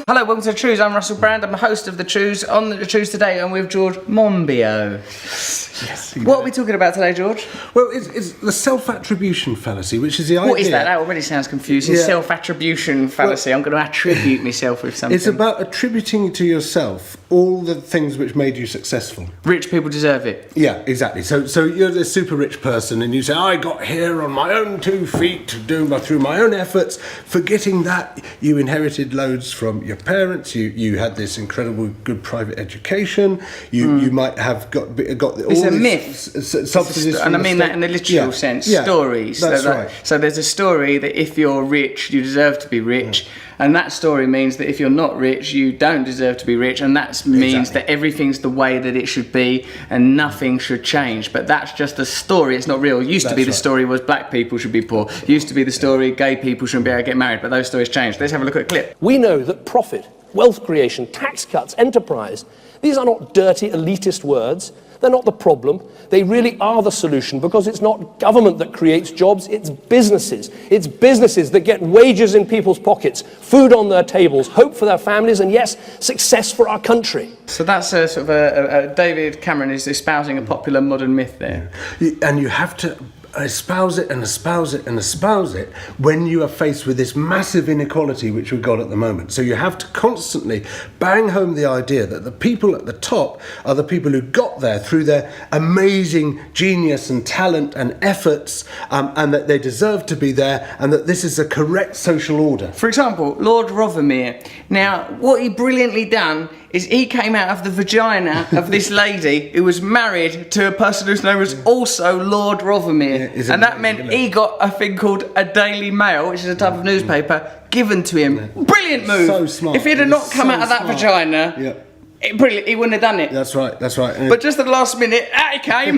Hello, welcome to the Trews. I'm Russell Brand. I'm the host of the Trews. On the Trews today, I'm with George Monbiot. Yes. What are we talking about today, George? Well, it's the self-attribution fallacy, which is the idea. What is that? That already sounds confusing. Yeah. Self-attribution fallacy. I'm going to attribute myself with something. It's about attributing to yourself all the things which made you successful. Rich people deserve it. Yeah, exactly. So you're the super rich person, and you say, "I got here on my own 2 feet, through my own efforts," forgetting that you inherited loads from your parents. You had this incredible good private education. You might have got It's a myth. Subsidies, and I mean that in the literal sense. Yeah, stories. That's right. So there's a story that if you're rich, you deserve to be rich. Yeah. And that story means that if you're not rich, you don't deserve to be rich, and that means that everything's the way that it should be, and nothing should change. But that's just a story; it's not real. Used to be the story was black people should be poor. Used to be the story gay people shouldn't be able to get married. But those stories changed. Let's have a look at a clip. We know that profit, wealth creation, tax cuts, enterprise, these are not dirty elitist words. They're not the problem. They really are the solution, because it's not government that creates jobs, it's businesses. It's businesses that get wages in people's pockets, food on their tables, hope for their families, and yes, success for our country. So that's David Cameron is espousing a popular modern myth there. And you have to espouse it and espouse it and espouse it when you are faced with this massive inequality which we've got at the moment. So you have to constantly bang home the idea that the people at the top are the people who got there through their amazing genius and talent and efforts, and that they deserve to be there, and that this is a correct social order. For example, Lord Rothermere. Now, what he brilliantly done is he came out of the vagina of this lady who was married to a person whose name was also Lord Rothermere. Yeah, and that meant he got a thing called a Daily Mail, which is a type of newspaper, given to him. Yeah. Brilliant move. So smart. If he'd have not come out of that vagina, brilliant, he wouldn't have done it. That's right. But just at the last minute, out he came,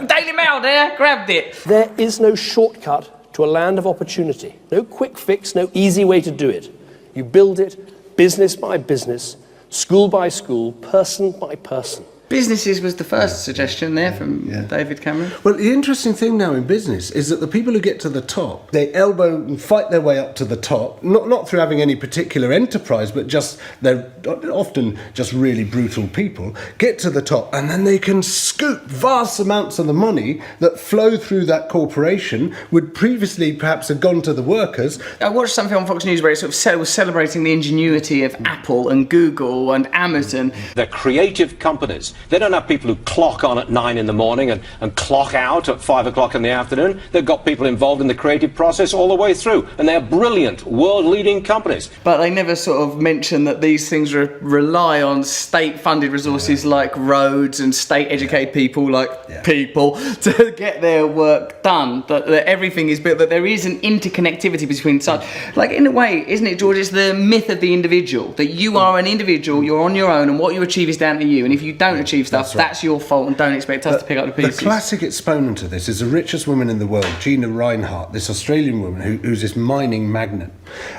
Daily Mail there, grabbed it. There is no shortcut to a land of opportunity. No quick fix, no easy way to do it. You build it business by business, school by school, person by person. Businesses was the first suggestion there from David Cameron. Well, the interesting thing now in business is that the people who get to the top, they elbow and fight their way up to the top, not through having any particular enterprise, but just they're often just really brutal people, get to the top, and then they can scoop vast amounts of the money that flow through that corporation would previously perhaps have gone to the workers. I watched something on Fox News where it was celebrating the ingenuity of Apple and Google and Amazon. They're creative companies. They don't have people who clock on at 9 in the morning and clock out at 5 o'clock in the afternoon. They've got people involved in the creative process all the way through, and they're brilliant, world-leading companies. But they never sort of mention that these things rely on state-funded resources like roads and state-educated people like people to get their work done. That everything is built, that there is an interconnectivity between such. Like, in a way, isn't it, George, it's the myth of the individual, that you are an individual, you're on your own, and what you achieve is down to you, and if you don't achieve stuff, that's your fault, and don't expect us to pick up the pieces. The classic exponent of this is the richest woman in the world, Gina Rinehart, this Australian woman who's this mining magnate.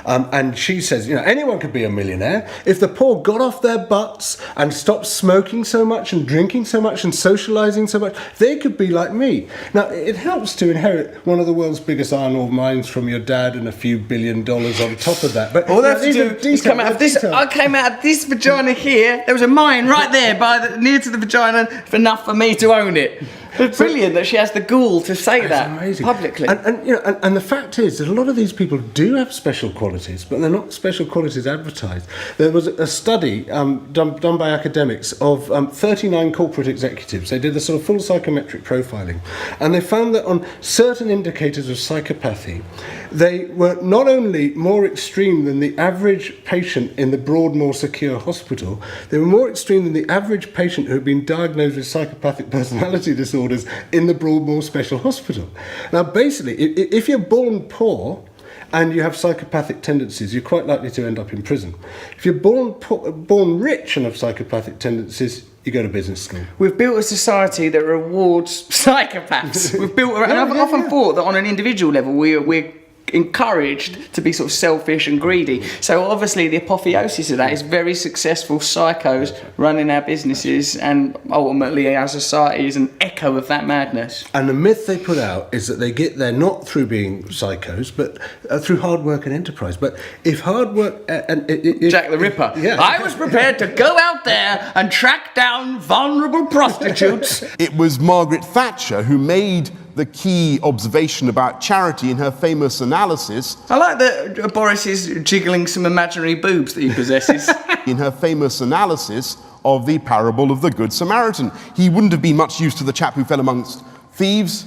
And she says, anyone could be a millionaire if the poor got off their butts and stopped smoking so much and drinking so much and socialising so much. They could be like me. Now, it helps to inherit one of the world's biggest iron ore mines from your dad and a few $1 billion on top of that. But all they have to do is come out of this. I came out of this vagina here. There was a mine right there near to the vagina, enough for me to own it. It's brilliant that she has the gall to say that publicly. And the fact is that a lot of these people do have special qualities, but they're not special qualities advertised. There was a study done by academics of 39 corporate executives. They did a sort of full psychometric profiling, and they found that on certain indicators of psychopathy, they were not only more extreme than the average patient in the Broadmoor Secure Hospital, they were more extreme than the average patient who had been diagnosed with psychopathic personality disorders in the Broadmoor Special Hospital. Now, basically, if you're born poor and you have psychopathic tendencies, you're quite likely to end up in prison. If you're born rich and have psychopathic tendencies, you go to business school. We've built a society that rewards psychopaths. We've built, and I've often thought that on an individual level, we're encouraged to be sort of selfish and greedy. So obviously the apotheosis of that is very successful psychos running our businesses, and ultimately our society is an echo of that madness. And the myth they put out is that they get there not through being psychos, but through hard work and enterprise. But if hard work Jack the Ripper. Yeah. I was prepared to go out there and track down vulnerable prostitutes. It was Margaret Thatcher who made the key observation about charity in her famous analysis. I like that Boris is jiggling some imaginary boobs that he possesses. In her famous analysis of the parable of the Good Samaritan. He wouldn't have been much use to the chap who fell amongst thieves,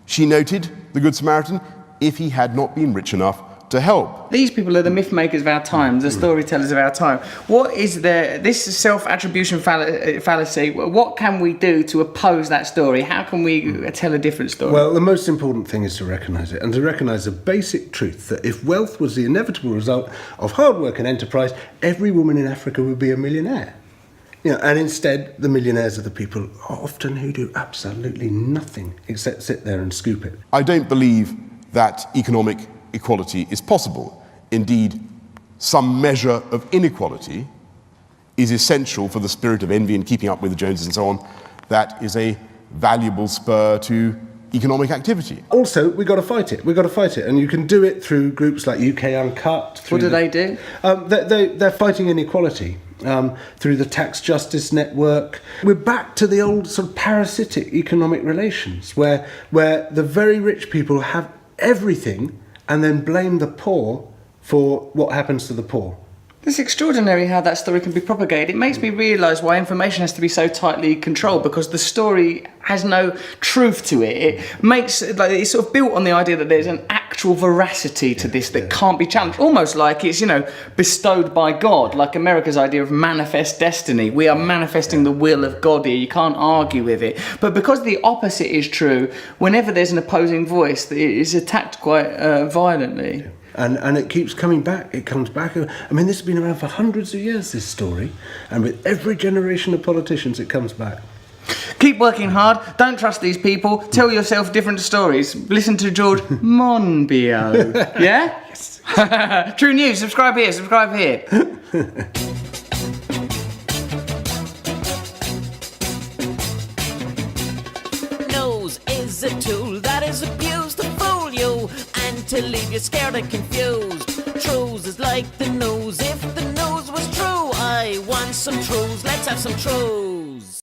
she noted, the Good Samaritan, if he had not been rich enough to help. These people are the myth makers of our time, the storytellers of our time. What is this self-attribution fallacy? What can we do to oppose that story? How can we tell a different story? Well, the most important thing is to recognise it, and to recognise the basic truth that if wealth was the inevitable result of hard work and enterprise, every woman in Africa would be a millionaire. And instead, the millionaires are the people often who do absolutely nothing except sit there and scoop it. I don't believe that economic equality is possible. Indeed, some measure of inequality is essential for the spirit of envy and keeping up with the Joneses and so on. That is a valuable spur to economic activity. Also, we've got to fight it. We've got to fight it. And you can do it through groups like UK Uncut. What do they do? They're fighting inequality through the Tax Justice Network. We're back to the old sort of parasitic economic relations where the very rich people have everything and then blame the poor for what happens to the poor. It's extraordinary how that story can be propagated. It makes me realise why information has to be so tightly controlled, because the story has no truth to it. It makes it's sort of built on the idea that there's an actual veracity to this that can't be challenged. Almost like it's bestowed by God, like America's idea of manifest destiny. We are manifesting the will of God here. You can't argue with it. But because the opposite is true, whenever there's an opposing voice, it is attacked quite violently. Yeah. And it keeps coming back. It comes back. I mean, this has been around for hundreds of years, this story. And with every generation of politicians, it comes back. Keep working hard. Don't trust these people. Tell yourself different stories. Listen to George Monbiot. Yeah? Yes. True News. Subscribe here. Subscribe here. Nose is a tool that is abused to fool you and to leave you scared and confused. Trews is like the nose. If the nose was true, I want some Trews. Let's have some Trews.